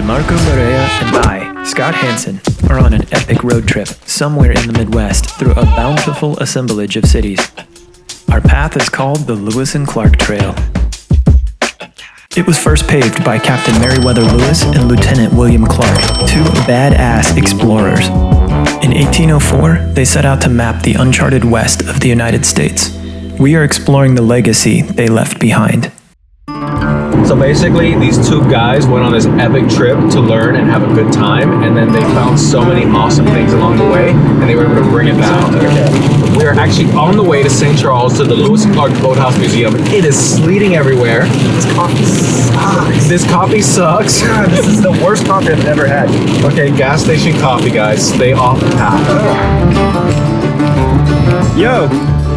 Marco Morea and I, Scott Hansen, are on an epic road trip somewhere in the Midwest through a bountiful assemblage of cities. Our path is called the Lewis and Clark Trail. It was first paved by Captain Meriwether Lewis and Lieutenant William Clark, two badass explorers. In 1804, they set out to map the uncharted west of the United States. We are exploring the legacy they left behind. So basically, these two guys went on this epic trip to learn and have a good time, and then they found so many awesome things along the way, and they were able to bring it back. We are actually on the way to St. Charles to the Lewis and Clark Boathouse Museum. It is sleeting everywhere. This coffee sucks. This coffee sucks. Yeah, this is the worst coffee I've ever had. Okay, gas station coffee, guys. Stay off the path. Yo,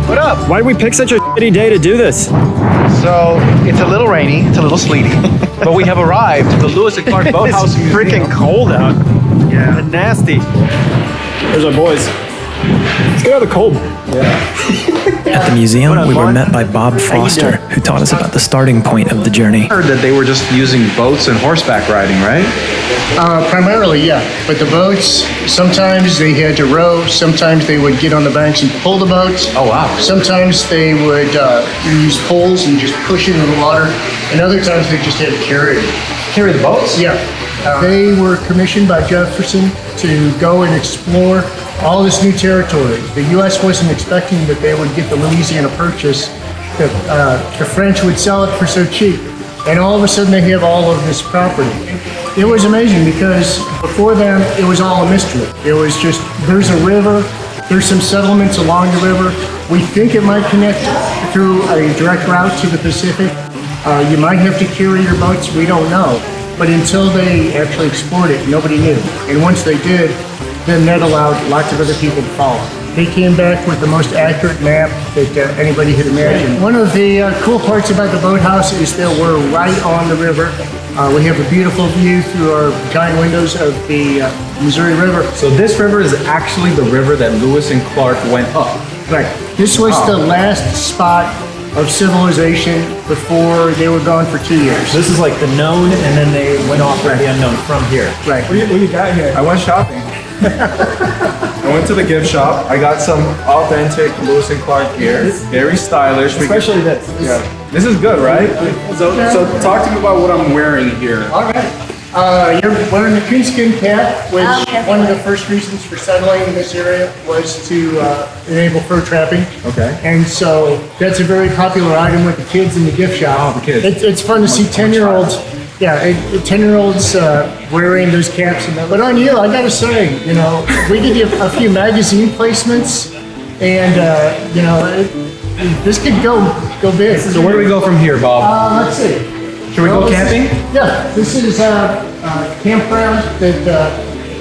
What up? why did we pick such a shitty day to do this? So, it's a little rainy, it's a little sleety, but we have arrived at the Lewis and Clark Boathouse It's Museum. freaking cold out. Yeah. And nasty. There's our boys. Let's get out of the cold. At the museum, What up, we were bud? met by Bob Foster, who taught us about the starting point of the journey. I heard that they were just using boats and horseback riding, right? Primarily, yeah. But the boats, sometimes they had to row, sometimes they would get on the banks and pull the boats. Oh, wow. Sometimes they would use poles and just push it into the water. And other times they just had to carry it. Carry the boats? Yeah. They were commissioned by Jefferson to go and explore all this new territory. The U.S. wasn't expecting that they would get the Louisiana Purchase, that the French would sell it for so cheap. And all of a sudden they have all of this property. It was amazing because before them, it was all a mystery. It was just, there's a river, there's some settlements along the river. We think it might connect through a direct route to the Pacific. You might have to carry your boats, we don't know. But until they actually explored it, nobody knew. And once they did, then that allowed lots of other people to follow. They came back with the most accurate map that anybody had imagined. One of the cool parts about the boathouse is that we're right on the river. We have a beautiful view through our giant windows of the Missouri River. So this river is actually the river that Lewis and Clark went up. Right. This was the last spot of civilization before they were gone for 2 years. This is like the known, and then they went off into the unknown from here. Right. What do you got here? I went shopping. I went to the gift shop. I got some authentic Lewis and Clark gear. Very stylish. Especially this. Yeah. This is good, right? So talk to me about what I'm wearing here. All right. You're wearing the coonskin cap, which one of the first reasons for settling in this area was to enable fur trapping. Okay. And so that's a very popular item with the kids in the gift shop. Oh, the kids. It's fun to see 10-year-olds. Yeah, 10-year-olds wearing those caps. But on you, I gotta say, you know, we did you a few magazine placements, and this could go big. So where do we go from here, Bob? Let's see. Should we go this camping? Yeah, this is a campground that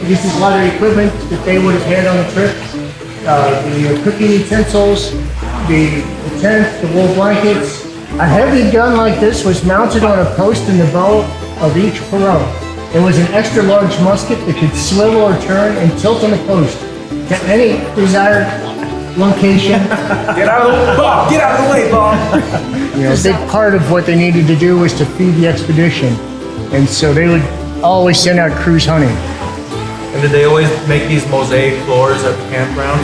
this is a lot of equipment that they would have had on the trip. The cooking utensils, the tent, the wool blankets. A heavy gun like this was mounted on a post in the bow of each pirogue. It was an extra large musket that could swivel or turn and tilt on the post to any desired location. Get out of the way, Bob! Get out of the way, Bob! You know, a big part of what they needed to do was to feed the expedition. And so they would always send out crews hunting. And did they always make these mosaic floors at the campground?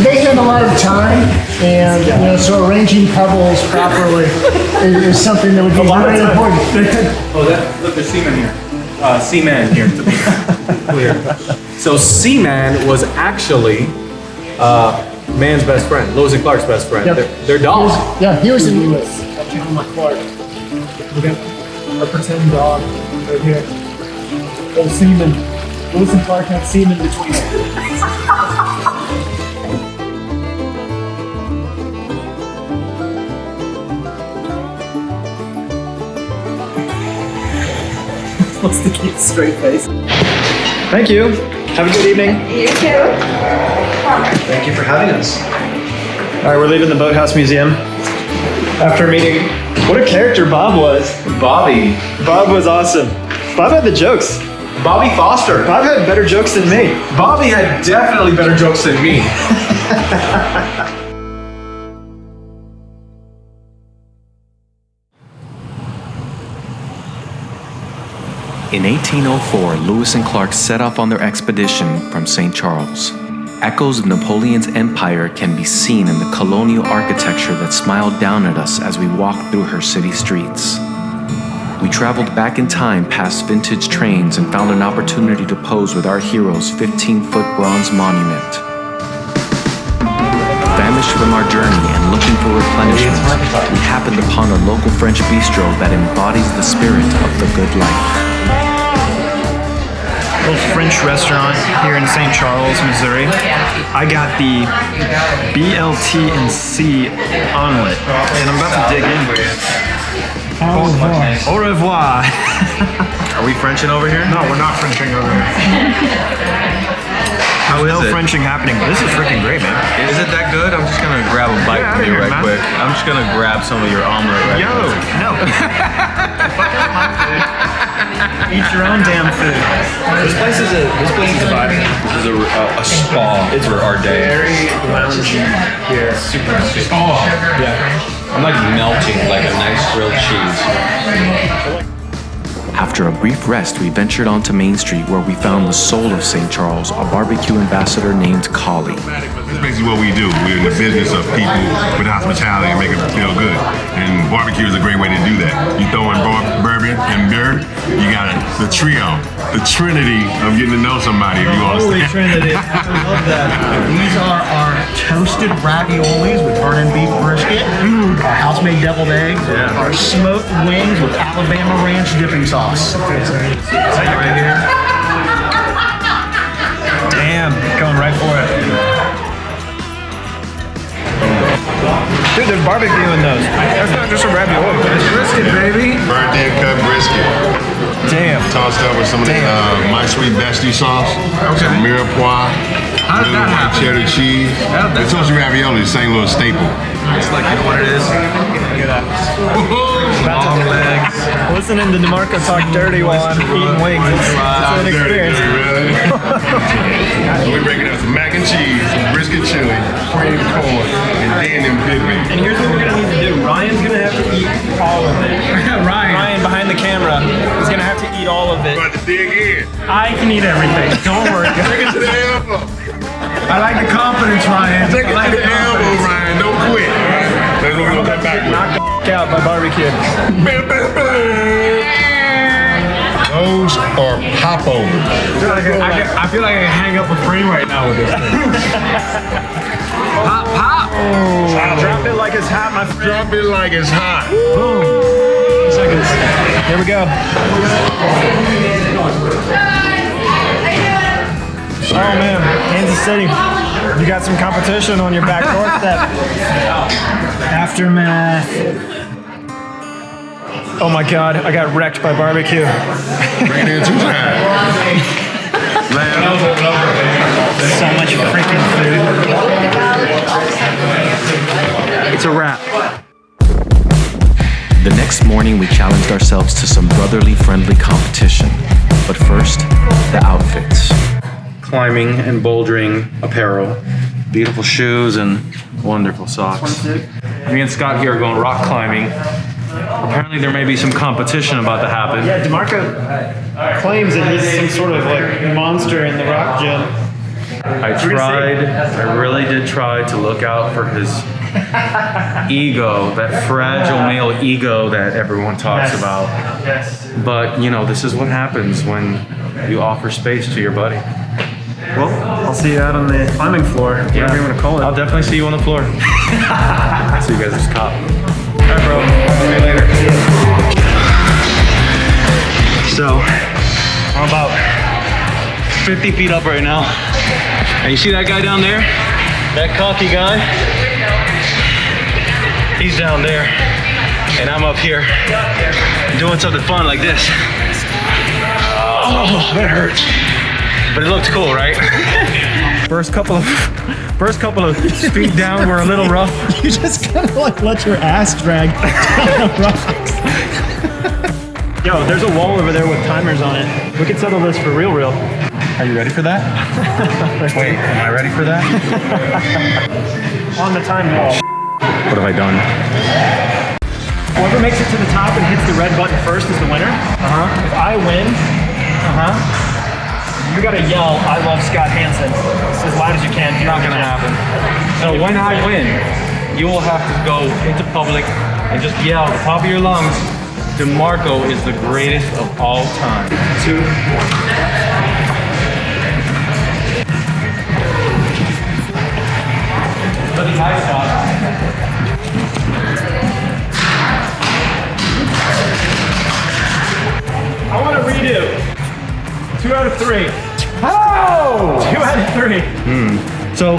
They had a lot of time, and you know, so arranging pebbles properly is something that would be very important. Oh, look, there's seaman here. Seaman here, to be clear. So Seaman was actually man's best friend, Lewis and Clark's best friend. Yep. Their dog. He was in Lewis. Clark. We got our pretend dog right here. Old seaman. Lewis and Clark had seaman between them. Supposed to keep a straight face. Thank you. Have a good evening. You too. Thank you for having us. All right, we're leaving the Boathouse Museum. After meeting, what a character Bob was. Bobby. Bob was awesome. Bob had the jokes. Bobby Foster. Bob had better jokes than me. Bobby had definitely better jokes than me. In 1804, Lewis and Clark set off on their expedition from St. Charles. Echoes of Napoleon's empire can be seen in the colonial architecture that smiled down at us as we walked through her city streets. We traveled back in time past vintage trains and found an opportunity to pose with our hero's 15-foot bronze monument. Famished from our journey and looking for replenishment, we happened upon a local French bistro that embodies the spirit of the good life. Little French restaurant here in St. Charles, Missouri. I got the BLT&C omelet, and I'm about to dig in here. Au revoir. Are we Frenching over here? No, we're not Frenching over here. How is no it? Frenching happening. This is freaking great, man. Is it that good? I'm just gonna grab a bite from you right quick. I'm just gonna grab some of your omelet right quick. No. Eat your own damn food. This place is a vibe. This is a spa for our day. Very loungy here. Super nice. Oh, yeah. I'm like melting like a nice grilled cheese. After a brief rest, we ventured onto Main Street where we found the soul of St. Charles, a barbecue ambassador named Collie. That's basically what we do. We're in the business of people with hospitality and making them feel good. And barbecue is a great way to do that. You throw in bourbon and beer, you got the trio, the trinity of getting to know somebody if you Holy understand. Trinity. I love that. These are our toasted raviolis with burnt beef brisket, our house-made deviled eggs, our smoked wings with Alabama ranch dipping sauce. Right here. Damn, going right for it. Dude, there's barbecue in those. That's not just a ravioli. It's brisket, baby. Burnt in cut brisket. Damn. Tossed up with some of the My Sweet Bestie sauce, some mirepoix, How did that happen? cheddar cheese. The toasted ravioli is St. Louis staple. It's like, you know what it is? Long legs. Listening to Dimarco talk dirty while I'm eating wings. It's an experience. So we're breaking up some mac and cheese, some brisket chili, cream corn, and then them pit meat. And here's what we're gonna need to do. Ryan's gonna have to eat all of it. Ryan behind the camera is gonna have to eat all of it. About to dig in. I can eat everything. Don't worry. Take it to the elbow. I like the confidence, Ryan. Take it to the elbow, Ryan. Don't quit. That's what we're gonna come back with. Knock the out by barbecue. Those are popovers. I feel like I can hang up a frame right now with this thing. Pop, pop. Drop it like it's hot, my friend. Drop it like it's hot. Boom. 2 seconds. Here we go. Oh man, Kansas City. You got some competition on your back doorstep. Aftermath. Oh my God, I got wrecked by barbecue. Bring it in 2 times. So much freaking food. It's a wrap. The next morning, we challenged ourselves to some brotherly friendly competition. But first, the outfits. Climbing and bouldering apparel. Beautiful shoes and wonderful socks. Me and Scott here are going rock climbing. Apparently there may be some competition about to happen. Yeah, Dimarco claims that he's some sort of like monster in the rock gym. I really did try to look out for his ego, that fragile male ego that everyone talks about. Yes. But, you know, this is what happens when you offer space to your buddy. Well, I'll see you out on the climbing floor. Whatever you want to call it. I'll definitely see you on the floor. See you guys at Scott. All right, bro. See you later. So, I'm about 50 feet up right now. And you see that guy down there? That cocky guy? He's down there. And I'm up here doing something fun like this. Oh, that hurts. But it looked cool, right? First couple of feet down were a little rough. You just kind of like let your ass drag down the rocks. Yo, there's a wall over there with timers on it. We could settle this for real. Are you ready for that? Wait, am I ready for that? On the time wall. What have I done? Whoever makes it to the top and hits the red button first is the winner. If I win, You gotta yell, "I love Scott Hansen," as loud as you can. It's not gonna happen. So when I win, you will have to go into public and just yell at the top of your lungs, "Dimarco is the greatest of all time." 2. Nice shot. I want to redo. 2 out of 3. Oh! 2 out of 3. So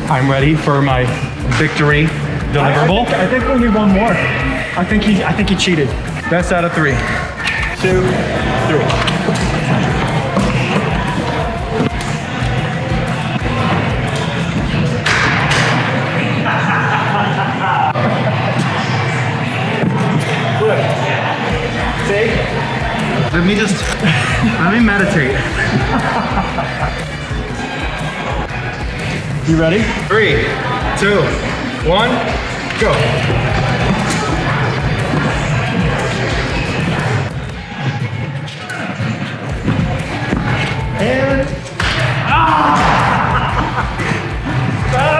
I'm ready for my victory deliverable. I think we need one more. I think he cheated. Best out of 3. 2, 3. Let me meditate. You ready? 3, 2, 1, go. And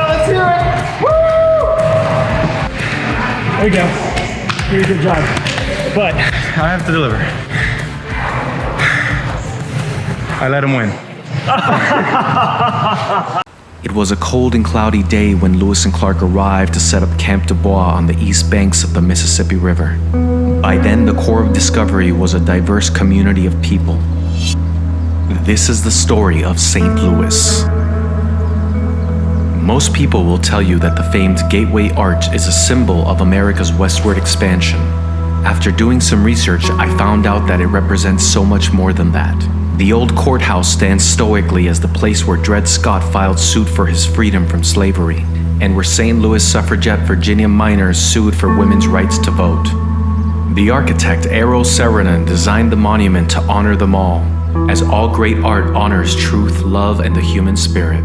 let's hear it. Woo! There you go. You did a good job. But I have to deliver. I let him win. It was a cold and cloudy day when Lewis and Clark arrived to set up Camp Du Bois on the east banks of the Mississippi River. By then, the core of Discovery was a diverse community of people. This is the story of St. Louis. Most people will tell you that the famed Gateway Arch is a symbol of America's westward expansion. After doing some research, I found out that it represents so much more than that. The old courthouse stands stoically as the place where Dred Scott filed suit for his freedom from slavery, and where St. Louis suffragette Virginia miners sued for women's rights to vote. The architect Eero Saarinen designed the monument to honor them all, as all great art honors truth, love, and the human spirit.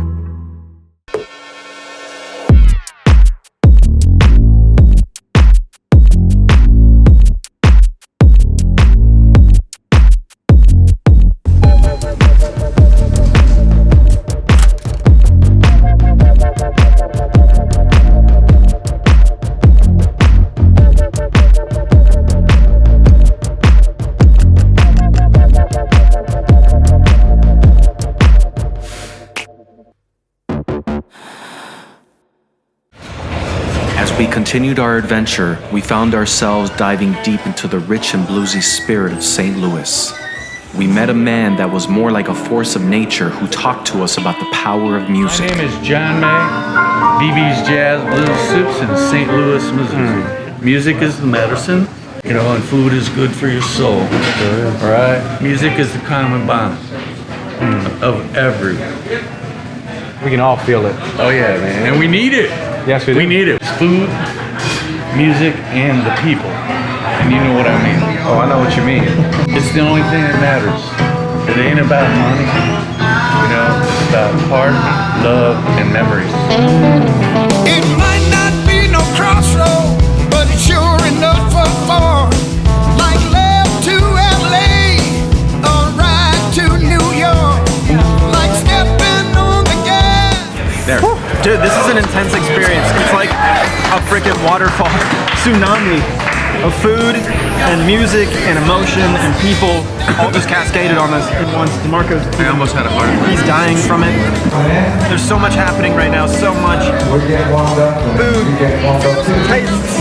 As we continued our adventure, we found ourselves diving deep into the rich and bluesy spirit of St. Louis. We met a man that was more like a force of nature who talked to us about the power of music. My name is John May, BB's Jazz Blues Soups in St. Louis, Missouri. Music is the medicine, you know, and food is good for your soul. All right? Music is the common bond of everyone. We can all feel it. Oh yeah, man, and we need it. Yes, we do. We need it. It's food, music, and the people. And you know what I mean. Oh, I know what you mean. It's the only thing that matters. It ain't about money. You know, it's about heart, love, and memories. It might not be no crossroad, but it's sure enough for far. Like left to LA, or ride to New York. Like stepping on the gas. There. Dude, this is an intense experience. It's like a freaking waterfall tsunami of food and music and emotion and people all just cascaded on us at once. Dimarco's, I almost had a heart attack. he's dying from it. There's so much happening right now, so much. Food, tastes,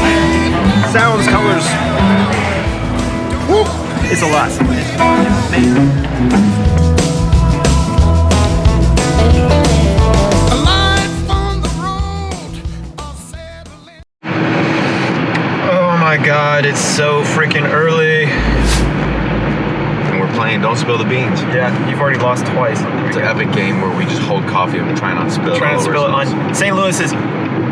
sounds, colors. Woo! It's a lot. It's amazing. Oh my god, it's so freaking early. And we're playing Don't Spill the Beans. Yeah, you've already lost twice. It's an epic game where we just hold coffee and we try not to spill it. Trying to spill it on St. Louis's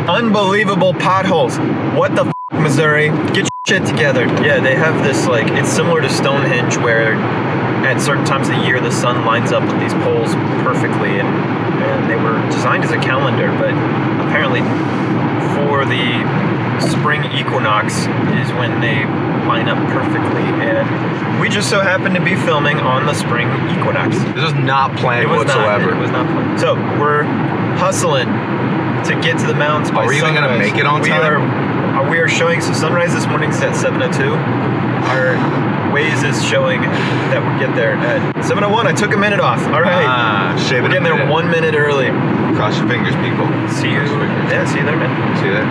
unbelievable potholes. What the f, Missouri? Get your shit together. Yeah, they have this, like, it's similar to Stonehenge where at certain times of the year the sun lines up with these poles perfectly, and they were designed as a calendar, but apparently for the spring equinox is when they line up perfectly. And we just so happened to be filming on the spring equinox. This was not planned whatsoever. It was not planned. So we're hustling to get to the mountains by sunrise. Are we even gonna make it on time? We are showing, so sunrise this morning's at 7:02. Our Waze is showing that we get there at 7:01. I took a minute off. All right. We're getting there 1 minute early. Cross your fingers, people. See you. Yeah, see you there, man. See you there.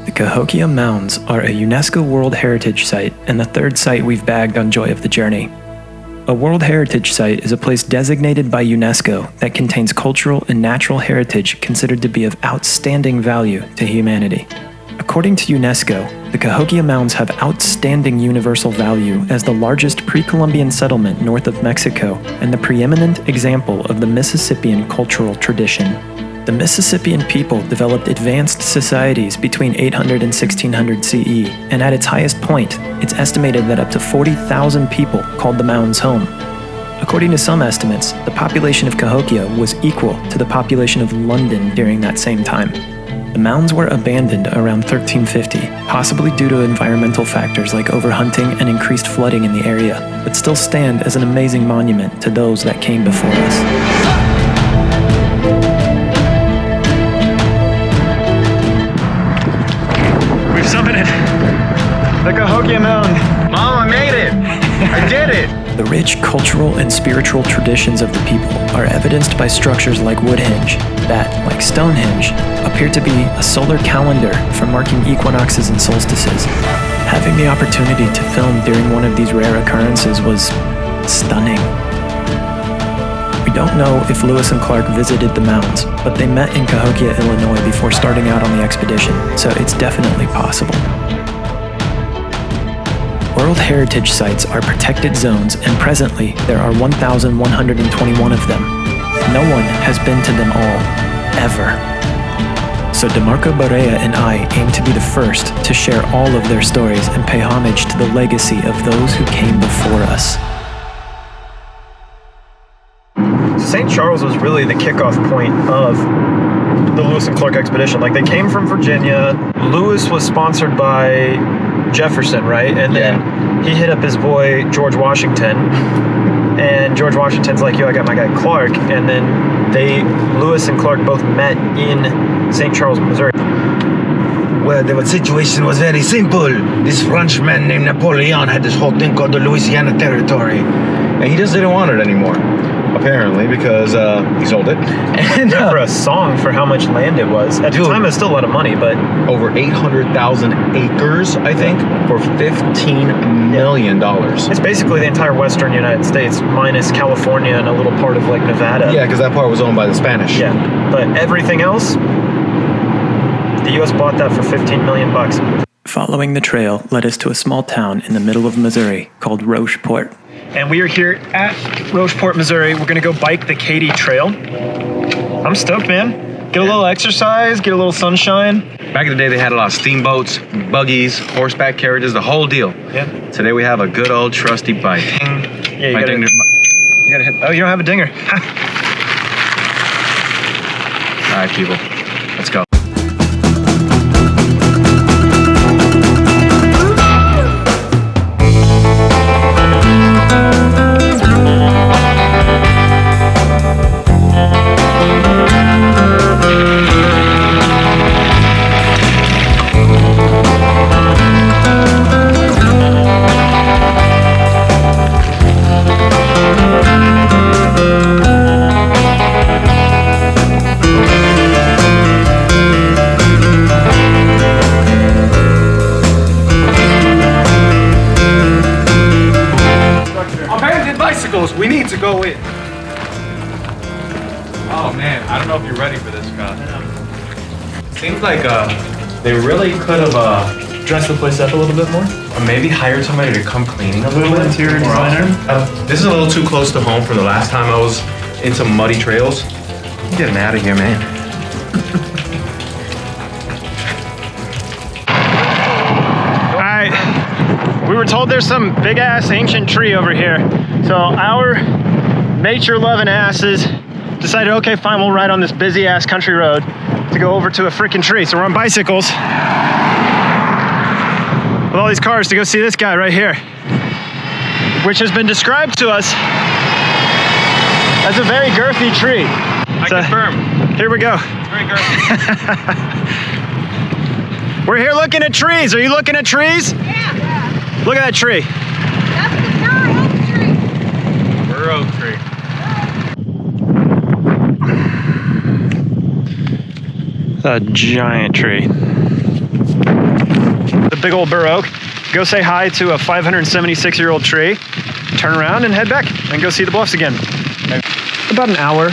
The Cahokia Mounds are a UNESCO World Heritage Site and the third site we've bagged on Joy of the Journey. A World Heritage Site is a place designated by UNESCO that contains cultural and natural heritage considered to be of outstanding value to humanity. According to UNESCO, the Cahokia Mounds have outstanding universal value as the largest pre-Columbian settlement north of Mexico and the preeminent example of the Mississippian cultural tradition. The Mississippian people developed advanced societies between 800 and 1600 CE, and at its highest point, it's estimated that up to 40,000 people called the mounds home. According to some estimates, the population of Cahokia was equal to the population of London during that same time. The mounds were abandoned around 1350, possibly due to environmental factors like overhunting and increased flooding in the area, but still stand as an amazing monument to those that came before us. We've summited the Cahokia Mound. Mom, I made it! I did it! The rich cultural and spiritual traditions of the people are evidenced by structures like Woodhenge that, like Stonehenge, appear to be a solar calendar for marking equinoxes and solstices. Having the opportunity to film during one of these rare occurrences was stunning. We don't know if Lewis and Clark visited the mounds, but they met in Cahokia, Illinois before starting out on the expedition, so it's definitely possible. World Heritage Sites are protected zones, and presently there are 1,121 of them. No one has been to them all, ever. So Dimarco Barea and I aim to be the first to share all of their stories and pay homage to the legacy of those who came before us. St. Charles was really the kickoff point of the Lewis and Clark expedition. Like, they came from Virginia. Lewis was sponsored by Jefferson, right? And then he hit up his boy George Washington, and George Washington's like, yo, I got my guy Clark. And then Lewis and Clark both met in St. Charles, Missouri. Well, the situation was very simple. This Frenchman named Napoleon had this whole thing called the Louisiana Territory, and he just didn't want it anymore. Apparently, because he sold it. And for a song for how much land it was. At the time, it was still a lot of money, but... Over 800,000 acres, I think, for $15 million. It's basically the entire western United States, minus California and a little part of, like, Nevada. Yeah, because that part was owned by the Spanish. Yeah, but everything else, the U.S. bought that for $15 million. Following the trail led us to a small town in the middle of Missouri called Rocheport. And we are here at Rocheport, Missouri. We're gonna go bike the Katy Trail. I'm stoked, man. Get a little exercise, get a little sunshine. Back in the day, they had a lot of steamboats, buggies, horseback carriages, the whole deal. Yeah. Today we have a good old trusty bike. Yeah, you gotta hit. Oh, you don't have a dinger. All right, people, let's go. We need to go in. Oh man, I don't know if you're ready for this, Scott. Seems like they really could have Dress the place up a little bit more? or maybe hired somebody to come cleaning a little bit. Interior designer? This is a little too close to home for the last time I was into muddy trails. Getting out of here, man. Alright, we were told there's some big ass ancient tree over here. So our nature loving asses decided, okay, fine, we'll ride on this busy ass country road to go over to a freaking tree. So we're on bicycles with all these cars to go see this guy right here, which has been described to us as a very girthy tree. I confirm. Here we go. It's very girthy. We're here looking at trees. Are you looking at trees? Yeah. Look at that tree. That's the bur oak tree. Bur oak tree. A giant tree. The big old bur oak. Go say hi to a 576-year-old tree, turn around and head back and go see the bluffs again. About an hour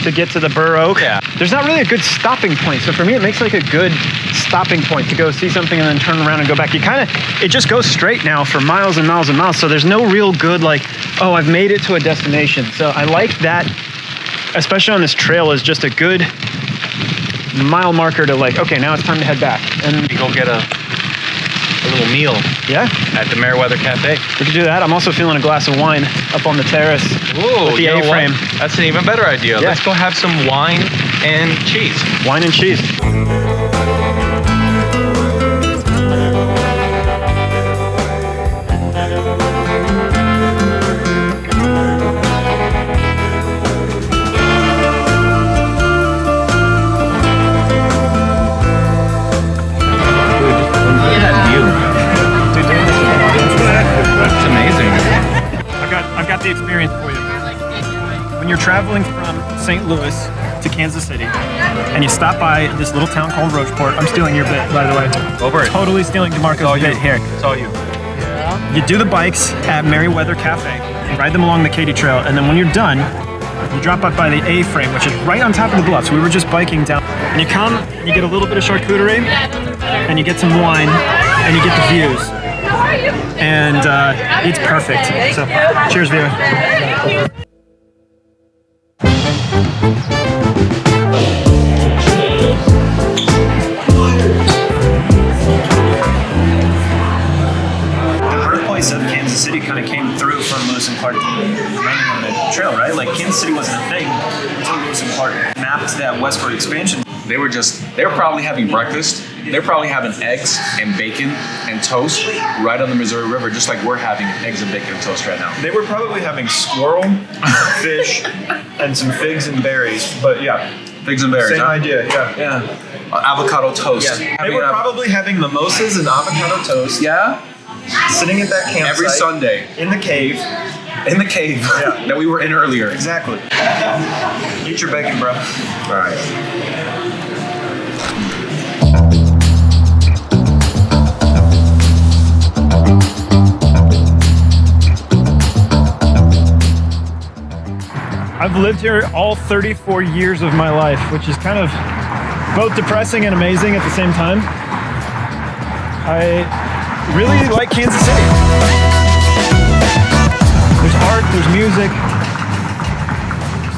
to get to the bur oak. Yeah. There's not really a good stopping point. So for me, it makes like a good stopping point to go see something and then turn around and go back. It just goes straight now for miles and miles and miles. So there's no real good like, oh, I've made it to a destination. So I like that, especially on this trail, is just a good mile marker to like, okay, now it's time to head back. And We go get a little meal at the Merriweather Cafe. We could do that. I'm also feeling a glass of wine up on the terrace with the A-frame. That's an even better idea. Yeah. Let's go have some wine and cheese. Wine and cheese. I've got the experience for you. When you're traveling from St. Louis to Kansas City and you stop by this little town called Rocheport, I'm stealing your bit, by the way. Over it. Totally stealing Dimarco's bit here. It's all you. You do the bikes at Merriweather Cafe, you ride them along the Katy Trail, and then when you're done, you drop up by the A-frame, which is right on top of the bluffs. We were just biking down. And you come, and you get a little bit of charcuterie, and you get some wine, and you get the views. And it's perfect. So, cheers, viewer. The birthplace of Kansas City kind of came through from Lewis and Clark running on the trail, right? Like Kansas City wasn't a thing until Lewis and Clark mapped that westward expansion. They were probably having breakfast. They're probably having eggs and bacon and toast right on the Missouri River, just like we're having eggs and bacon and toast right now. They were probably having squirrel, fish, and some figs and berries. But yeah, Figs and berries. same idea. Yeah. Avocado toast. Yeah. They were probably having mimosas and avocado toast. Yeah. Sitting at that campsite Every Sunday in the cave. that we were in earlier. Exactly. Eat your bacon, bro. All right. I've lived here all 34 years of my life, which is kind of both depressing and amazing at the same time. I really like Kansas City. There's art, there's music.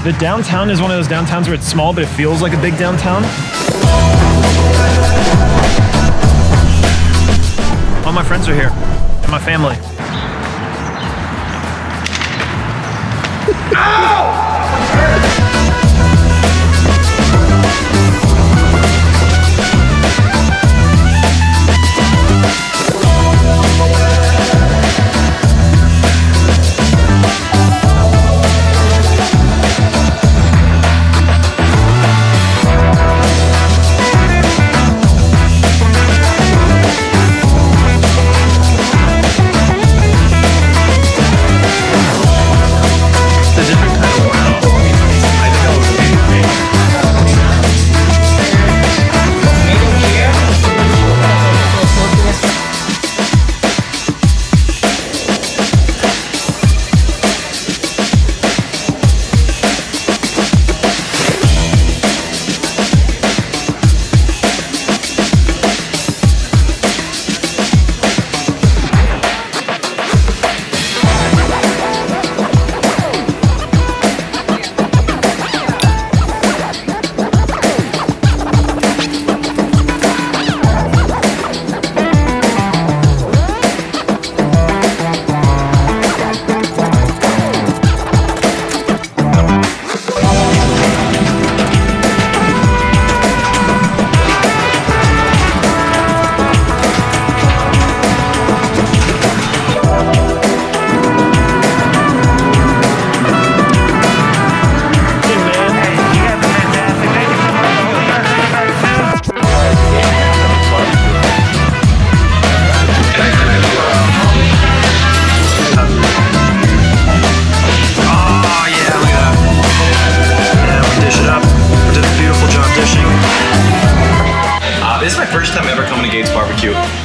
The downtown is one of those downtowns where it's small, but it feels like a big downtown. All my friends are here, and my family.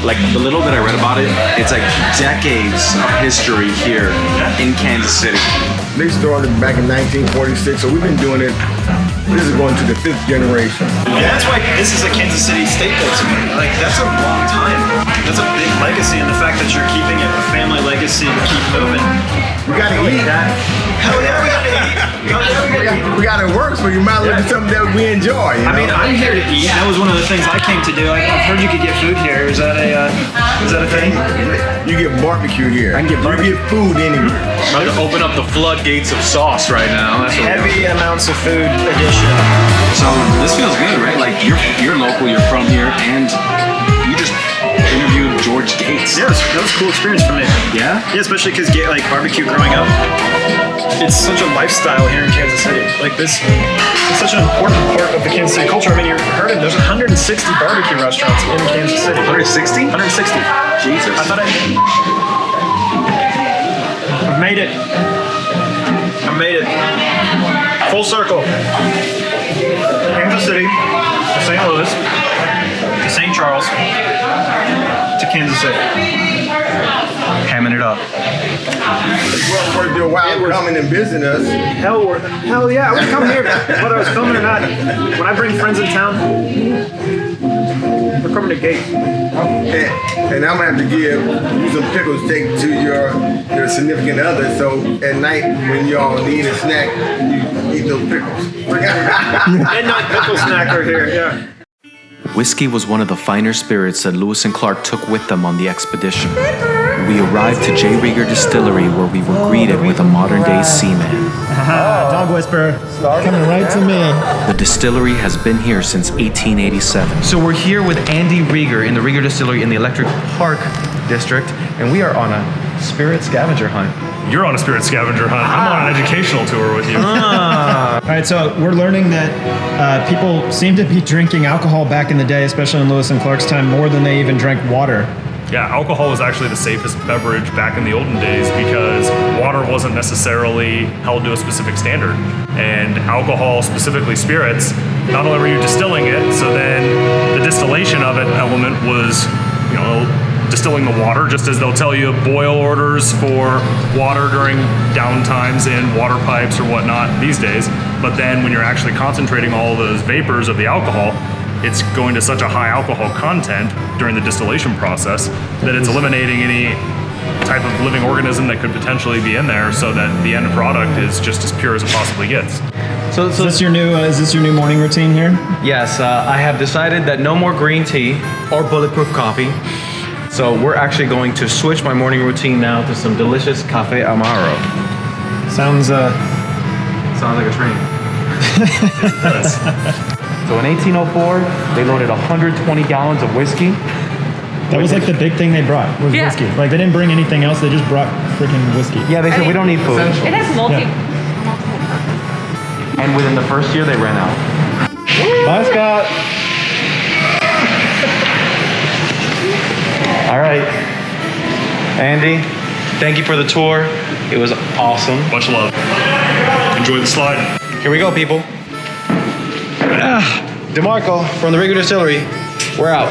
like the little that I read about it, it's like decades of history here in Kansas City. They started back in 1946, so we've been doing it. This is going to the 5th generation. And that's why this is a Kansas City staple to me. Like, that's a long time. That's a big legacy, and the fact that you're keeping it a family legacy to keep moving. We gotta eat. Hell yeah, we gotta eat. We gotta work, so you might as well do something that we enjoy. You know? I mean, I'm here to eat. That was one of the things I came to do. I've heard you could get food here. Is that a thing? You get barbecue here. I can get barbecue. You get food anywhere. I'm about to open up the floodgates of sauce right now. That's what Heavy amounts of food addition. So this feels good, right? Like you're local, you're from here, and you just interviewed George Gates. Yeah, that was a cool experience for me. Yeah? Yeah, especially because like barbecue growing up, it's such a lifestyle here in Kansas City. Like this, it's such an important part of the Kansas City culture. I mean, you heard it. There's 160 barbecue restaurants in Kansas City. 160? 160. Jesus. I thought I've made it. I made it. Full circle. Kansas City to St. Louis to St. Charles to Kansas City. Hamming it up. Well worth your while coming and visiting us. Hell yeah, I would come here whether I was filming or not. When I bring friends in town, we're coming to Gate. And I'm gonna have to give you some pickles to take to your significant other, so at night when y'all need a snack, you eat those pickles. Midnight pickle snacker here, yeah. Whiskey was one of the finer spirits that Lewis and Clark took with them on the expedition. We arrived to J. Rieger Distillery, where we were greeted with a modern-day seaman. Dog whisperer, coming right to me. The distillery has been here since 1887. So we're here with Andy Rieger in the Rieger Distillery in the Electric Park District, and we are on a spirit scavenger hunt. You're on a spirit scavenger hunt. I'm on an educational tour with you. All right, so we're learning that people seem to be drinking alcohol back in the day, especially in Lewis and Clark's time, more than they even drank water. Yeah, alcohol was actually the safest beverage back in the olden days because water wasn't necessarily held to a specific standard. And alcohol, specifically spirits, not only were you distilling it, so then the distillation of it element was, distilling the water, just as they'll tell you boil orders for water during downtimes in water pipes or whatnot these days. But then when you're actually concentrating all those vapors of the alcohol, it's going to such a high alcohol content during the distillation process that it's eliminating any type of living organism that could potentially be in there, so that the end product is just as pure as it possibly gets. So is this your new morning routine here? Yes, I have decided that no more green tea or bulletproof coffee. So we're actually going to switch my morning routine now to some delicious cafe amaro. Sounds like a train. It does. So in 1804, they loaded 120 gallons of whiskey. That was like the big thing they brought was whiskey. Like they didn't bring anything else. They just brought freaking whiskey. Yeah, they said we don't need food. It has multi. And within the first year, they ran out. Bye, Scott. All right, Andy, thank you for the tour. It was awesome. Much love. Enjoy the slide. Here we go, people. Dimarco from the Rieger Distillery. We're out.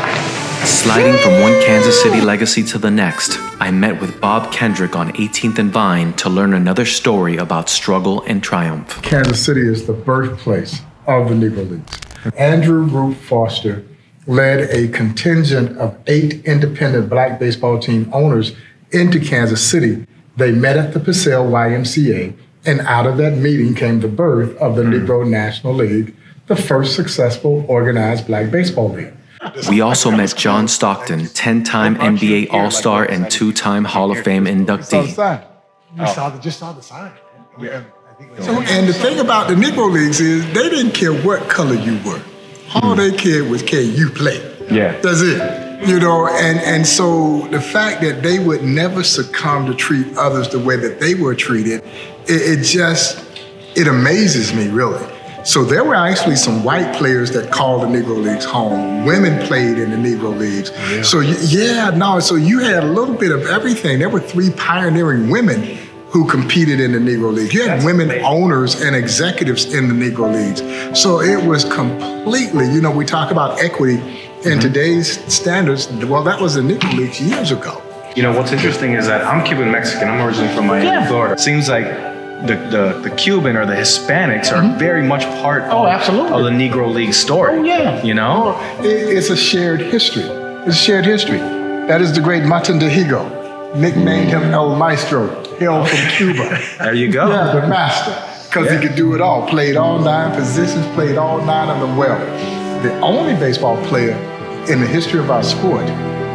Sliding from one Kansas City legacy to the next, I met with Bob Kendrick on 18th and Vine to learn another story about struggle and triumph. Kansas City is the birthplace of the Negro Leagues. Andrew Root Foster led a contingent of 8 independent black baseball team owners into Kansas City. They met at the Purcell YMCA, and out of that meeting came the birth of the Negro National League, the first successful organized black baseball league. We also met John Stockton, 10-time NBA All-Star and 2-time Hall of Fame inductee. Just saw the sign. So, and the thing about the Negro Leagues is they didn't care what color you were. All they cared was can you play. Yeah. That's it. And so the fact that they would never succumb to treat others the way that they were treated, it amazes me, really. So there were actually some white players that called the Negro Leagues home. Women played in the Negro Leagues. Yeah. So you had a little bit of everything. There were 3 pioneering women who competed in the Negro Leagues. You had women owners and executives in the Negro Leagues. So it was completely, we talk about equity In today's standards, well, that was the Negro Leagues years ago. You know, what's interesting is that I'm Cuban Mexican. I'm originally from Miami, Florida. Seems like the Cuban or the Hispanics are very much part of the Negro League story. Oh, yeah. You know? It's a shared history. It's a shared history. That is the great Martin de Higo, nicknamed him El Maestro, hail from Cuba. There you go. Yeah, the master. Because he could do it all. Played all 9 positions, played all 9 of them well. The only baseball player in the history of our sport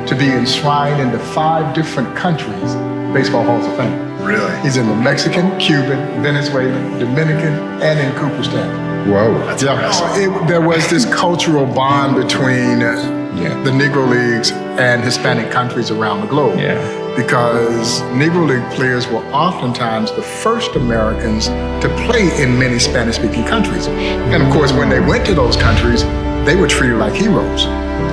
to be enshrined into 5 different countries' baseball halls of fame. Really? He's in the Mexican, Cuban, Venezuelan, Dominican, and in Cooperstown. Whoa, that's impressive. There was this cultural bond between the Negro Leagues and Hispanic countries around the globe. Because Negro League players were oftentimes the first Americans to play in many Spanish-speaking countries. And of course, when they went to those countries, they were treated like heroes.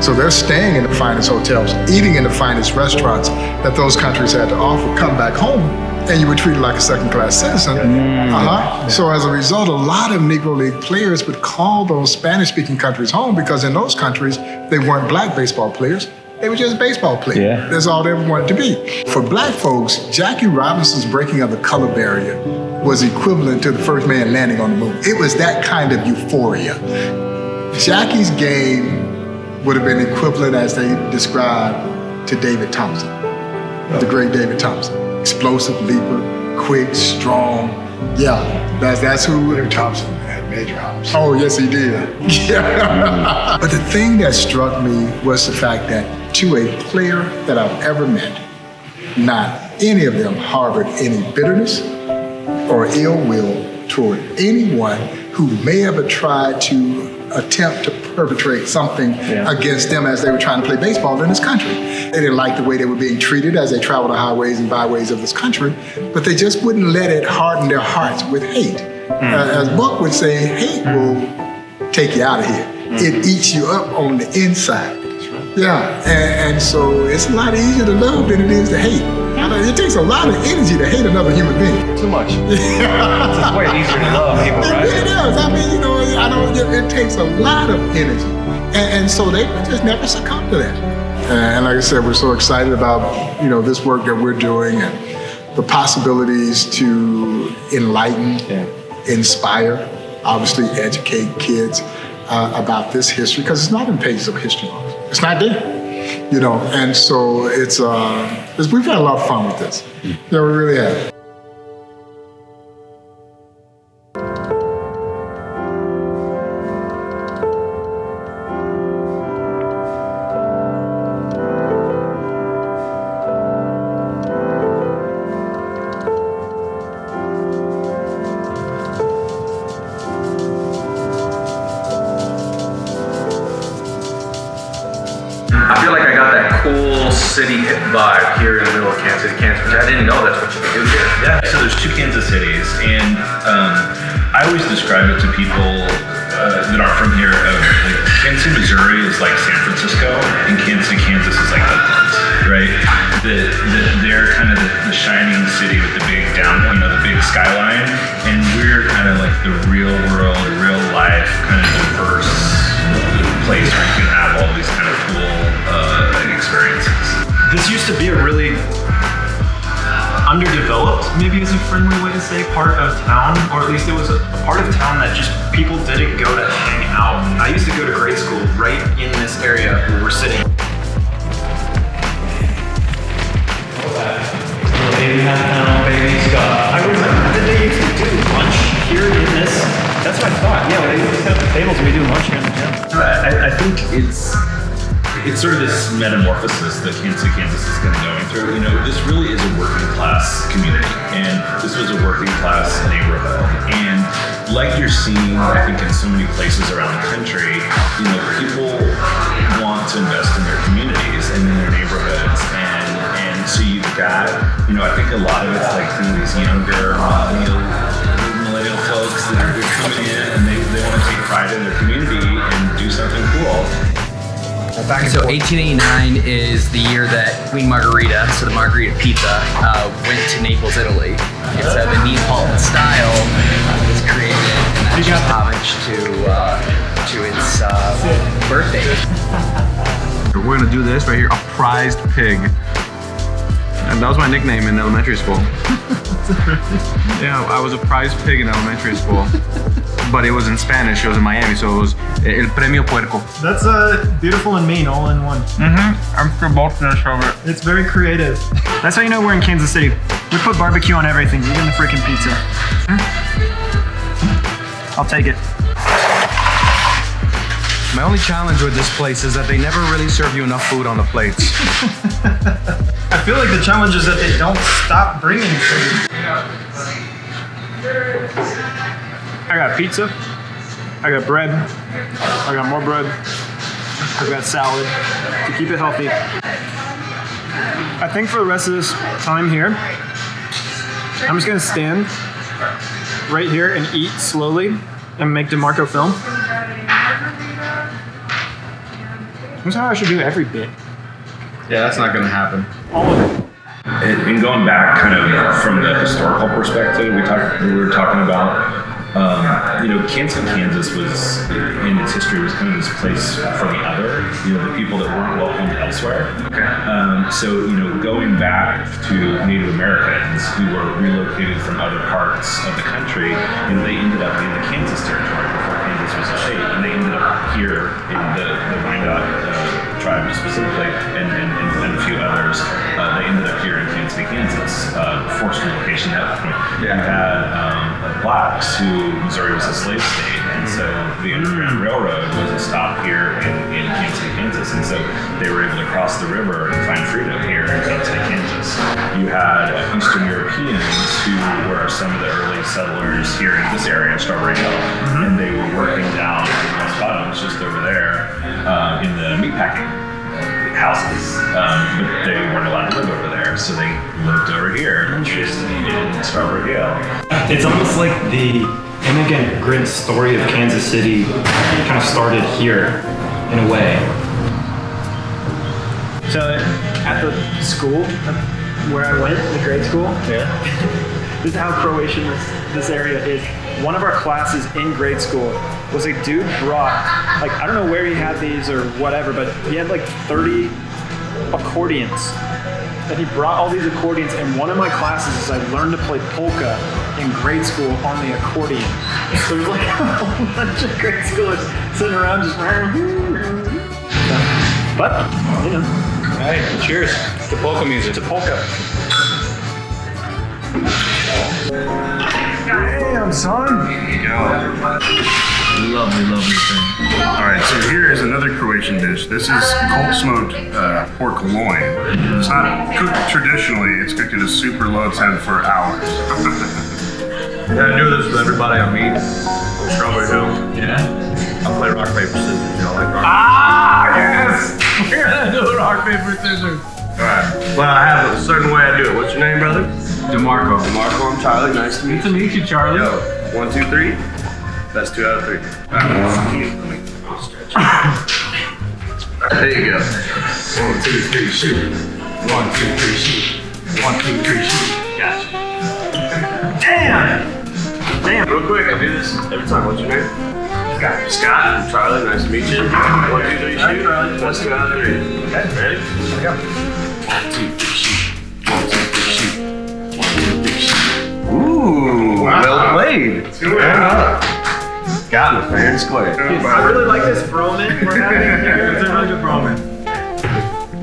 So they're staying in the finest hotels, eating in the finest restaurants that those countries had to offer, come back home, and you were treated like a second-class citizen. So as a result, a lot of Negro League players would call those Spanish-speaking countries home because in those countries, they weren't black baseball players. They were just baseball players. Yeah. That's all they ever wanted to be. For black folks, Jackie Robinson's breaking of the color barrier was equivalent to the first man landing on the moon. It was that kind of euphoria. Jackie's game would have been equivalent, as they described, to David Thompson, the great David Thompson. Explosive leaper, quick, strong. Yeah, that's who. David Thompson had major hops. Oh, yes, he did. Yeah. But the thing that struck me was the fact that to a player that I've ever met, not any of them harbored any bitterness or ill will toward anyone who may have tried to attempt to perpetrate something against them as they were trying to play baseball in this country. They didn't like the way they were being treated as they traveled the highways and byways of this country, but they just wouldn't let it harden their hearts with hate. As Buck would say, hate will take you out of here. It eats you up on the inside. Yeah, and so it's a lot easier to love than it is to hate. It takes a lot of energy to hate another human being. Too much. It's way easier to love people, right? It really does. I mean, it takes a lot of energy. And so they just never succumb to that. And like I said, we're so excited about, this work that we're doing and the possibilities to enlighten, inspire, obviously educate kids about this history, because it's not in pages of history books. It's not there. And so we've had a lot of fun with this. Yeah, we really have. City vibe here in the middle of Kansas City, Kansas, which I didn't know that's what you could do here. Yeah, so there's 2 Kansas cities, and I always describe it to people that aren't from here. Kansas City, Missouri is like San Francisco, and Kansas City, Kansas is like Oakland, right? They're kind of the shining city with the big the big skyline, and we're kind of like the real world, real life, kind of diverse place where you can have all these kind of cool experiences. This used to be a really underdeveloped, maybe is a friendly way to say, part of town, or at least it was a part of town that just people didn't go to hang out. I used to go to grade school right in this area where we're sitting. Baby Scott. I remember that they used to do lunch here in this. That's what I thought. Yeah, when they used to set up the tables, we do lunch here in the gym. I think it's sort of this metamorphosis that Kansas City, Kansas is kind of going through. This really is a working class community, and this was a working class neighborhood. And like you're seeing, I think, in so many places around the country, people want to invest in their communities and in their neighborhoods. And so you've got, I think a lot of it's like these younger millennial folks that are coming in and they want to take pride in their community and do something cool. So 1889 is the year that Queen Margherita, so the Margherita pizza, went to Naples, Italy. It's the Neapolitan style was created, and that's just homage to its birthday. So we're gonna do this right here, a prized pig. And that was my nickname in elementary school. Yeah, I was a prized pig in elementary school. But it was in Spanish, it was in Miami, so it was El Premio Puerco. That's beautiful and mean all in one. I'm for both this over. It's very creative. That's how you know we're in Kansas City. We put barbecue on everything, even the freaking pizza. I'll take it. My only challenge with this place is that they never really serve you enough food on the plates. I feel like the challenge is that they don't stop bringing food. I got pizza, I got bread, I got more bread, I got salad to keep it healthy. I think for the rest of this time here, I'm just gonna stand right here and eat slowly and make Dimarco film. That's how I should do every bit. Yeah, that's not gonna happen. All of it. And going back kind of from the historical perspective, we were talking about, Kansas was, in its history, was kind of this place for the other, the people that weren't welcomed elsewhere. So, going back to Native Americans who were relocated from other parts of the country, they ended up in the Kansas territory before Kansas was a state, and they ended up here in the Wyandotte tribe specifically, and a few others. They ended up here in Kansas City, Kansas, forced relocation at that point. You had blacks who Missouri was a slave state, and so the Underground Railroad was a stop here in Kansas City, Kansas, and so they were able to cross the river and find freedom here in Kansas City, Kansas. You had Eastern Europeans who were some of the early settlers here in this area, Strawberry Hill, and they were working down in West Bottoms, just over there, in the meatpacking houses, but they weren't allowed to live over there, so they lived over here in Strawberry Hill. It's almost like the immigrant grid story of Kansas City kind of started here, in a way. So at the school where I went, the grade school, this is how Croatian this area is. One of our classes in grade school was a dude brought, I don't know where he had these or whatever, but he had 30 accordions. And he brought all these accordions, and one of my classes is I learned to play polka in grade school on the accordion. So there's a whole bunch of grade schoolers sitting around just but, Hey, cheers to polka music. To polka. Damn, son. Lovely, lovely thing. All right, so here is another Croatian dish. This is cold smoked pork loin. It's not cooked traditionally. It's cooked in a super low temp for hours. Yeah, I do this with everybody I meet on Strawberry Hill. Yeah. I play rock, paper, scissors. Y'all like rock? Yes! We're gonna do rock, paper, scissors. Alright, but I have a certain way I do it. What's your name, brother? Dimarco. Dimarco, I'm Charlie. Nice to meet you. Nice to meet you, Charlie. Yo, 1, 2, 3. That's 2 out of 3. There you go. 1, 2, 3, shoot. 1, 2, 3, shoot. 1, 2, 3, shoot. Gotcha. Damn! Real quick, I do this every time. What's your name? Scott. Scott. I'm Charlie. Nice to meet you. 1, 2, 3, shoot. That's 2 out of 3. Okay, ready? Here we go. 1, 2, 3, shoot. 1, 2, 3, shoot. 1, 2, 3, shoot. Ooh, wow. Well played. Got it, fair and square. I really like this bromin we're having here. It's a really good bromin.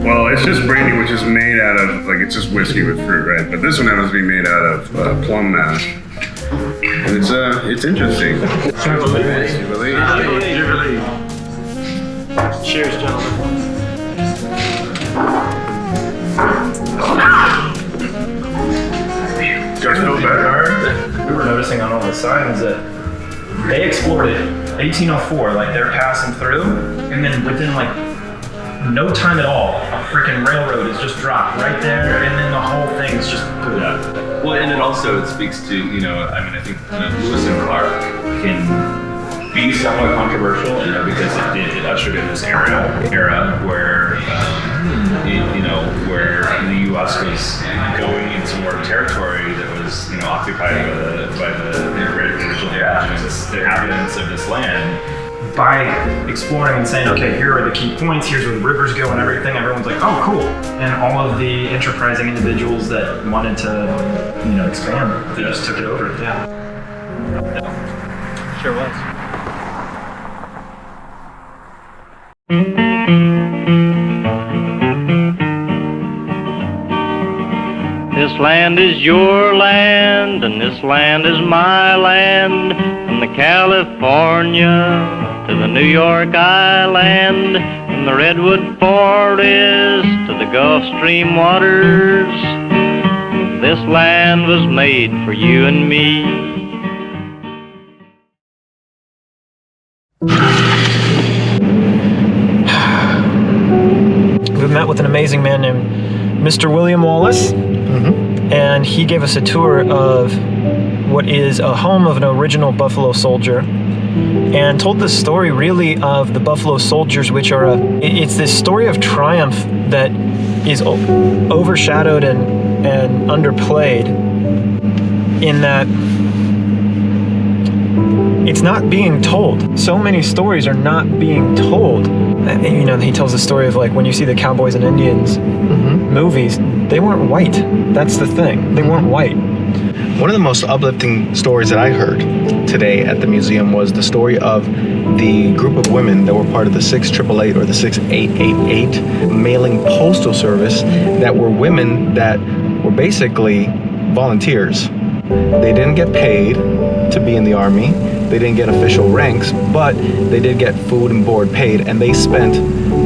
Well, it's just brandy, which is made out of, it's just whiskey with fruit, right? But this one happens to be made out of plum mash. And it's interesting. Cheers, gentlemen. You guys feel better? We were noticing on all the signs that they explored it 1804, they're passing through, and then within no time at all, a freaking railroad is just dropped right there, and then the whole thing's just Well, and it speaks to, I think Lewis and Clark can be somewhat controversial, because it ushered in this era where, where the U.S. was going into more territory that was, occupied by the British inhabitants of this land. By exploring and saying, okay, here are the key points, here's where the rivers go and everything, everyone's like, oh, cool. And all of the enterprising individuals that wanted to, expand, they just took it over. Yeah. Sure was. This land is your land, and this land is my land, from the California to the New York Island, from the Redwood Forest to the Gulf Stream waters. This land was made for you and me. We met with an amazing man named Mr. William Wallace, and he gave us a tour of what is a home of an original Buffalo soldier, and told the story really of the Buffalo Soldiers, which are it's this story of triumph that is overshadowed and underplayed in that it's not being told. So many stories are not being told. He tells the story of when you see the Cowboys and Indians movies, they weren't white. That's the thing. They weren't white. One of the most uplifting stories that I heard today at the museum was the story of the group of women that were part of the 6888 or the 6888 mailing postal service that were women that were basically volunteers. They didn't get paid to be in the Army. They didn't get official ranks, but they did get food and board paid, and they spent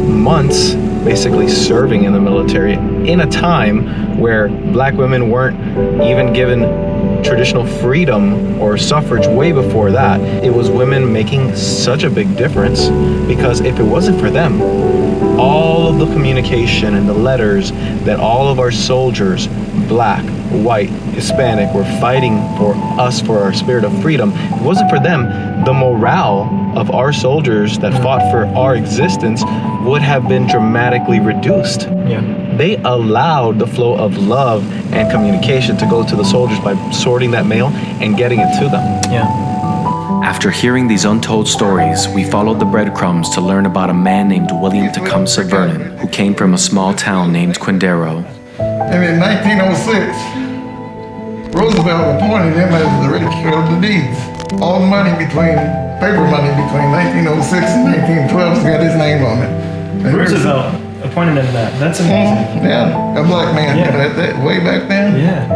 months basically serving in the military in a time where black women weren't even given traditional freedom or suffrage way before that. It was women making such a big difference, because if it wasn't for them, all of the communication and the letters that all of our soldiers, black, white, Hispanic, were fighting for us, for our spirit of freedom, if it wasn't for them, the morale of our soldiers that fought for our existence would have been dramatically reduced. Yeah. They allowed the flow of love and communication to go to the soldiers by sorting that mail and getting it to them. Yeah. After hearing these untold stories, we followed the breadcrumbs to learn about a man named William Tecumseh Vernon, who came from a small town named Quindaro. And in 1906, Roosevelt appointed him as the Registrar of the Deeds. All the money paper money between 1906 and 1912 got his name on it. And Roosevelt appointed him that. That's amazing. Yeah, a black man that way back then. Yeah.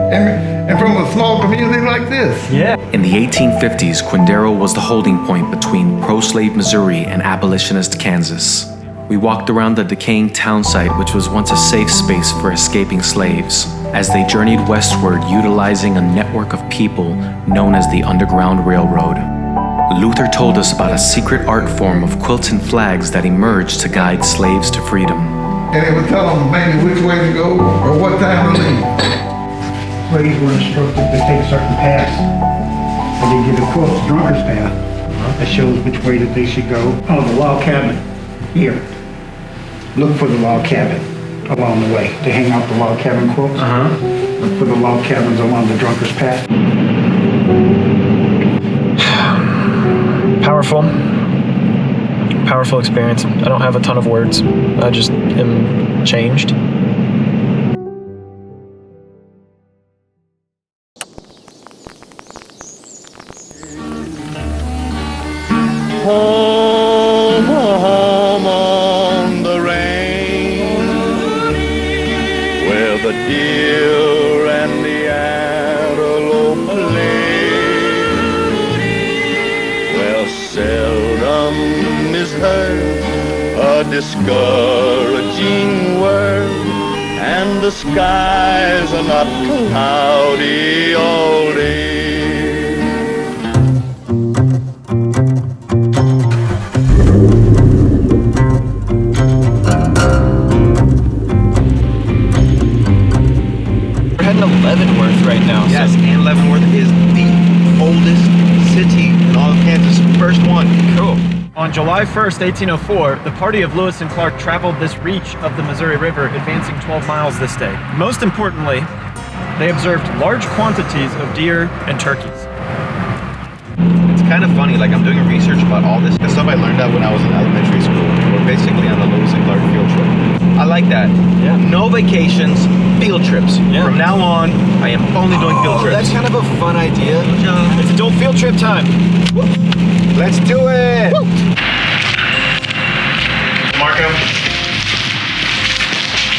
And from a small community like this. Yeah. In the 1850s, Quindaro was the holding point between pro-slave Missouri and abolitionist Kansas. We walked around the decaying town site, which was once a safe space for escaping slaves, as they journeyed westward utilizing a network of people known as the Underground Railroad. Luther told us about a secret art form of quilts and flags that emerged to guide slaves to freedom. And it would tell them maybe which way to go or what time to leave. Slaves were instructed to take certain paths. And they give a quilt, drunker's path, that shows which way that they should go. Oh, the log cabin here. Look for the log cabin along the way. They hang out the log cabin quilts. Look for the log cabins along the drunker's path. Powerful experience. I don't have a ton of words. I just am changed. Home, home on the range, where the deer and the antelope play, where seldom is heard a discouraging word, and the skies are not cloudy all day. We're heading to Leavenworth right now. Yes, and Leavenworth is the oldest city in all of Kansas. First one. Cool. On July 1st, 1804, the party of Lewis and Clark traveled this reach of the Missouri River, advancing 12 miles this day. Most importantly, they observed large quantities of deer and turkeys. It's kind of funny, like I'm doing research about all this. The stuff I learned out when I was in elementary school. We're basically on the Lewis and Clark field trip. I like that. Yeah. No vacations, field trips. Yeah. From now on, I am only doing field trips. That's kind of a fun idea. It's adult field trip time. Woo. Let's do it! Woo. Marco,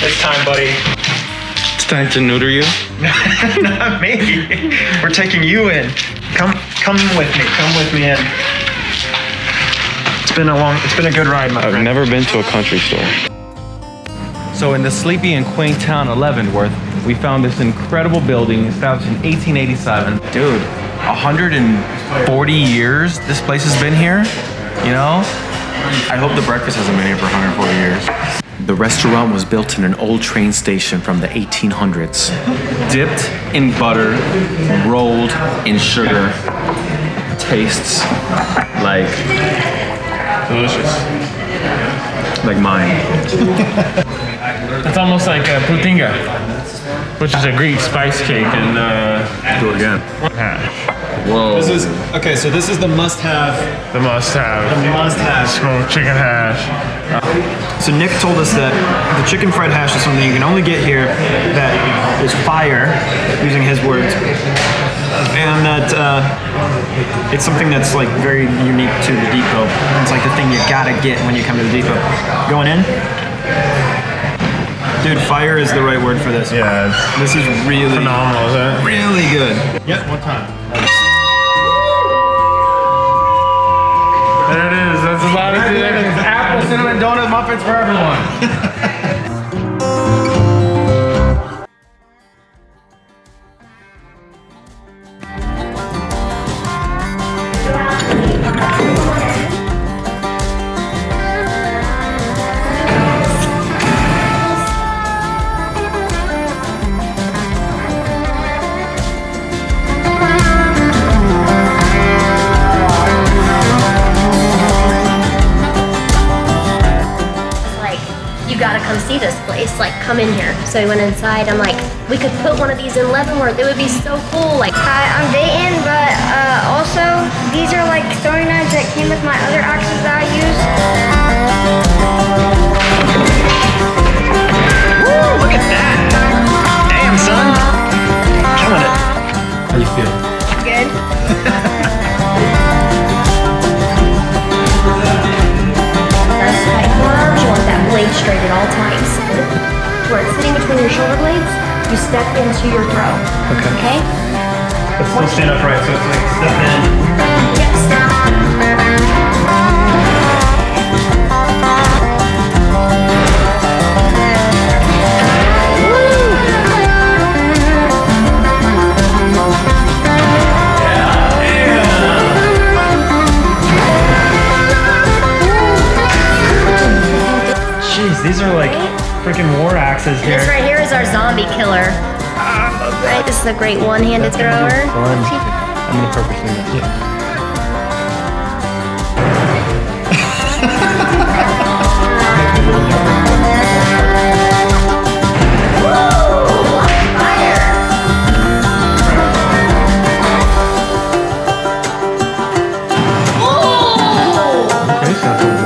it's time, buddy. It's time to neuter you? Not me. We're taking you in. Come with me. Come with me in. It's been a good ride, my friend. I've never been to a country store. So in the sleepy and quaint town of Leavenworth, we found this incredible building established in 1887. Dude, 140 years this place has been here, you know? I hope the breakfast hasn't been here for 140 years. The restaurant was built in an old train station from the 1800s. Dipped in butter, rolled in sugar. Tastes like... delicious. Like mine. It's almost like a putinga, which is a Greek spice cake. And do it again. Whoa. This is okay. So this is the must-have. The must-have. The must-have. Smoked chicken hash. So Nick told us that the chicken fried hash is something you can only get here that is fire, using his words, and that it's something that's like very unique to the depot. It's like the thing you gotta get when you come to the depot. Going in? Dude, fire is the right word for this. Yeah. This is really phenomenal, isn't it? Really good. Yep, one time. There it is. That's a lot of good. Apple cinnamon donut muffins for everyone. Come see this place, like come in here. So we went inside, I'm like, we could put one of these in Leavenworth, it would be so cool. Like, hi, I'm Dayton, but also these are like throwing knives that came with my other axes that I use. Woo, look at that. Damn, son. Killing it. How you feel? Good. Blade straight at all times. Where it's sitting between your shoulder blades, you step into your throw. Okay? But still stand upright, so it's like step in. Yep, step. These are like freaking war axes here. This right here is our zombie killer. Right, this is a great one-handed thrower. I'm gonna purposely miss it. Okay, so that's a 1.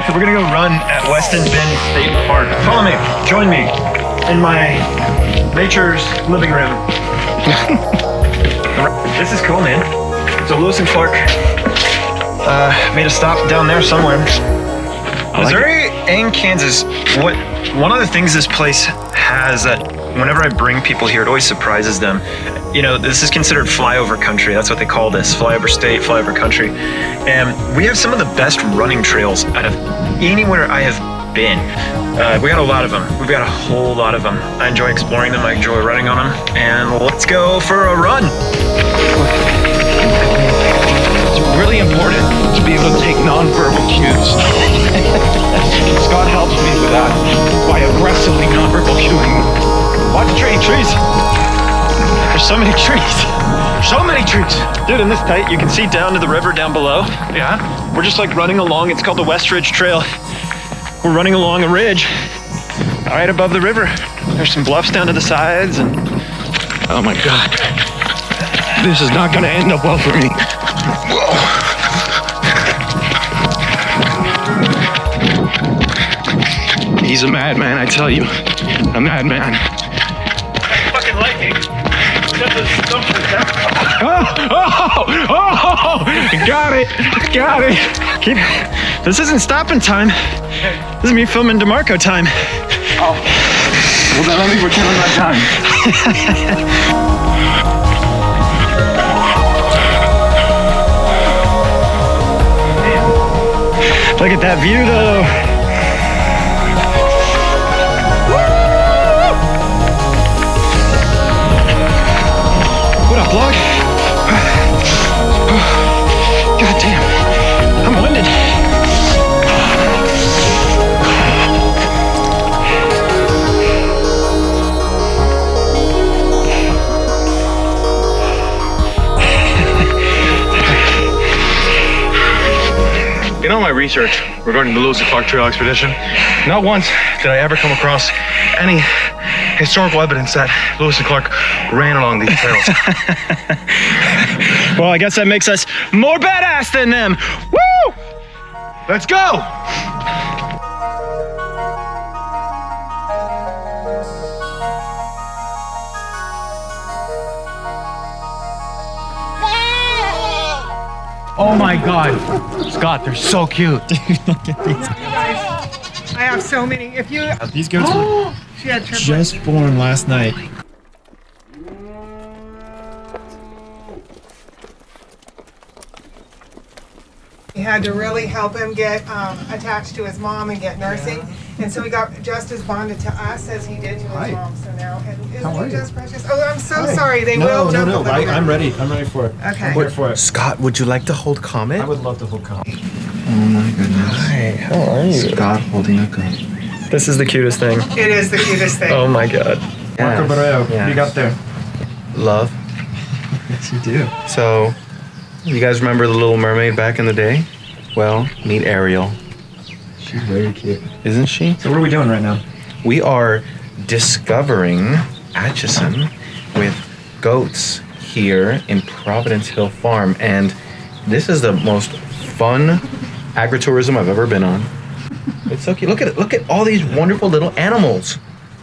So we're gonna go run at Weston State Park. Follow me, join me in my nature's living room. This is cool, man. So Lewis and Clark made a stop down there somewhere. Missouri and Kansas. One of the things this place has that whenever I bring people here, it always surprises them. You know, this is considered flyover country. That's what they call this, flyover state, flyover country. And we have some of the best running trails out of anywhere I have been. We got a lot of them. We've got a whole lot of them. I enjoy exploring them. I enjoy running on them. And let's go for a run. It's really important to be able to take nonverbal cues. Scott helps me with that by aggressively nonverbal cueing. Watch trees. There's so many trees. So many trees. Dude, in this tight, you can see down to the river down below. Yeah. We're just like running along. It's called the West Ridge Trail. We're running along a ridge right above the river. There's some bluffs down to the sides and... Oh my God. This is not gonna end up well for me. Whoa. He's a madman, I tell you. A madman. Fucking lightning. Got it. This isn't stopping time. This is me filming Dimarco time. Oh. Well, then let me pretend on that time. Look at that view, though. What up, vlog? God damn, I'm winded. In all my research regarding the Lewis and Clark Trail expedition, not once did I ever come across any historical evidence that Lewis and Clark ran along these trails. Well, I guess that makes us more badass than them. Woo! Let's go! Oh my God. Scott, they're so cute. Look at these. I have so many. If you these goats were she had triplets. just born last night. We had to really help him get attached to his mom and get nursing, and so he got just as bonded to us as he did to his mom. So now, and isn't he just precious? Oh, I'm so sorry. They will jump a little bit. I'm ready. I'm ready for it. Okay. I'm here for it. Scott, would you like to hold comment? I would love to hold comment. Oh my goodness. Hi, how are you? Scott holding a gun. This is the cutest thing. It is the cutest thing. Oh my God. Yes. Marco Barreo, what Yes. do you got there? Love. Yes, you do. So, you guys remember the Little Mermaid back in the day? Well, meet Ariel. She's very cute. Isn't she? So what are we doing right now? We are discovering Atchison with goats here in Providence Hill Farm, and this is the most fun agritourism I've ever been on. It's so cute. Look at it. Look at all these wonderful little animals.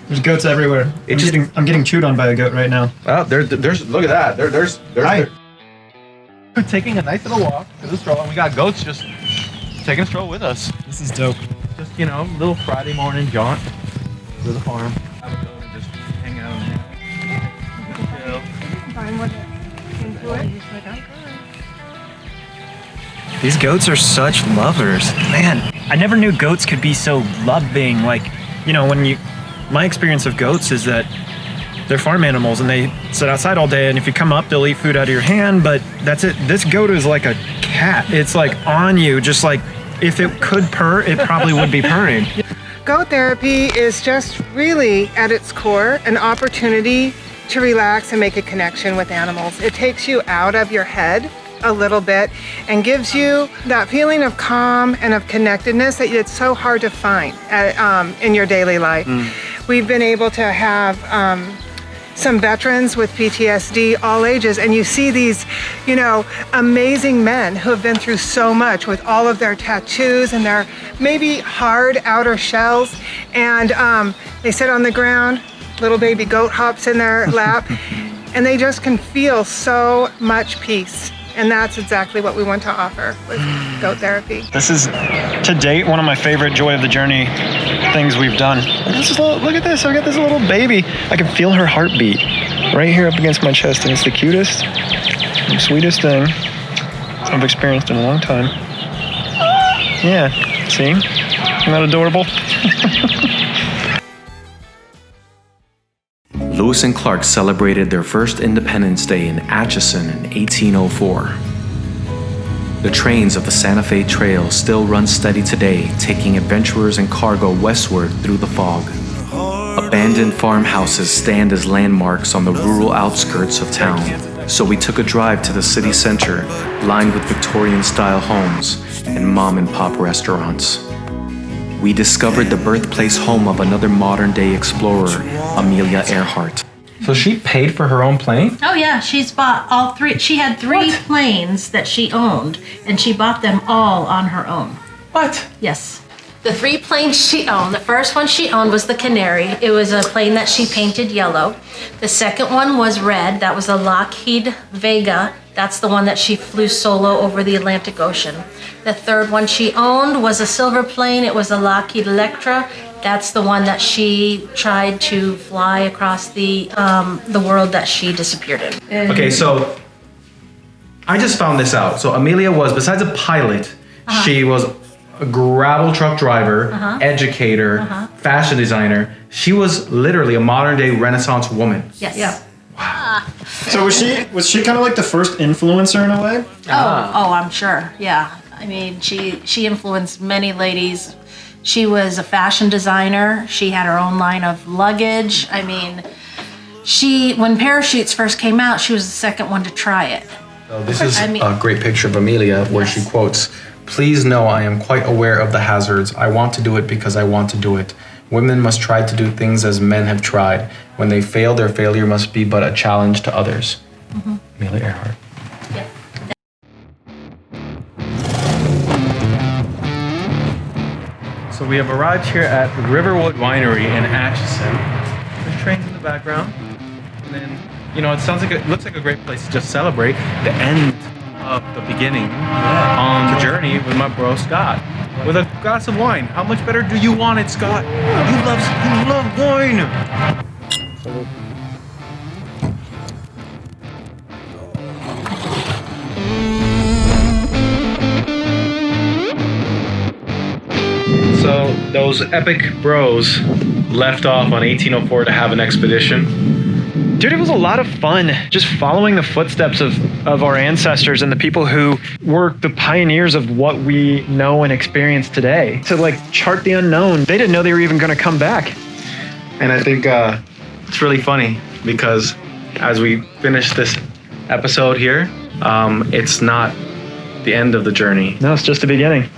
There's goats everywhere. I'm getting chewed on by a goat right now. Oh, there's look at that. There's We're taking a nice little walk to the stroll, and we got goats just taking a stroll with us. This is dope. Just, you know, little Friday morning jaunt to the farm. Have a go and just hang out and Fine with it. Into it. These goats are such lovers. Man, I never knew goats could be so loving. Like, you know, my experience of goats is that they're farm animals and they sit outside all day, and if you come up, they'll eat food out of your hand, but that's it. This goat is like a cat. It's like on you, just like if it could purr, it probably would be purring. Goat therapy is just really, at its core, an opportunity to relax and make a connection with animals. It takes you out of your head a little bit and gives you that feeling of calm and of connectedness that it's so hard to find in your daily life. We've been able to have some veterans with PTSD, all ages, and you see these, you know, amazing men who have been through so much with all of their tattoos and their maybe hard outer shells, and they sit on the ground, little baby goat hops in their lap, and they just can feel so much peace. And that's exactly what we want to offer with goat therapy. This is, to date, one of my favorite Joy of the Journey things we've done. Look at this, I got this little baby. I can feel her heartbeat right here up against my chest, and it's the cutest and sweetest thing I've experienced in a long time. Yeah, see? Isn't that adorable? Lewis and Clark celebrated their first Independence Day in Atchison in 1804. The trains of the Santa Fe Trail still run steady today, taking adventurers and cargo westward through the fog. Abandoned farmhouses stand as landmarks on the rural outskirts of town, so we took a drive to the city center, lined with Victorian-style homes and mom-and-pop restaurants. We discovered the birthplace home of another modern-day explorer, Amelia Earhart. So she paid for her own plane? Oh yeah, she's bought all three. She had three planes that she owned, and she bought them all on her own. What? Yes. The 3 planes she owned, the first one she owned was the Canary. It was a plane that she painted yellow. The second one was red. That was a Lockheed Vega. That's the one that she flew solo over the Atlantic Ocean. The third one she owned was a silver plane. It was a Lockheed Electra. That's the one that she tried to fly across the world that she disappeared in. Okay, so I just found this out. So Amelia was, besides a pilot, she was a gravel truck driver, educator, fashion designer. She was literally a modern day Renaissance woman. Yes. Yeah. So was she kind of like the first influencer in a way? Oh, I'm sure. Yeah. I mean, she influenced many ladies. She was a fashion designer. She had her own line of luggage. I mean, when parachutes first came out, she was the second one to try it. So this is a great picture of Amelia where she quotes, "Please know I am quite aware of the hazards. I want to do it because I want to do it. Women must try to do things as men have tried. When they fail, their failure must be but a challenge to others." Amelia Earhart. So we have arrived here at Riverwood Winery in Atchison. There's trains in the background. And then, it looks like a great place to just celebrate the end of the beginning on the journey with my bro Scott. With a glass of wine. How much better do you want it, Scott? You love wine. So those epic bros left off on 1804 to have an expedition. Dude, it was a lot of fun just following the footsteps of our ancestors and the people who were the pioneers of what we know and experience today. To chart the unknown. They didn't know they were even going to come back. And I think it's really funny because as we finish this episode here, it's not the end of the journey. No, it's just the beginning.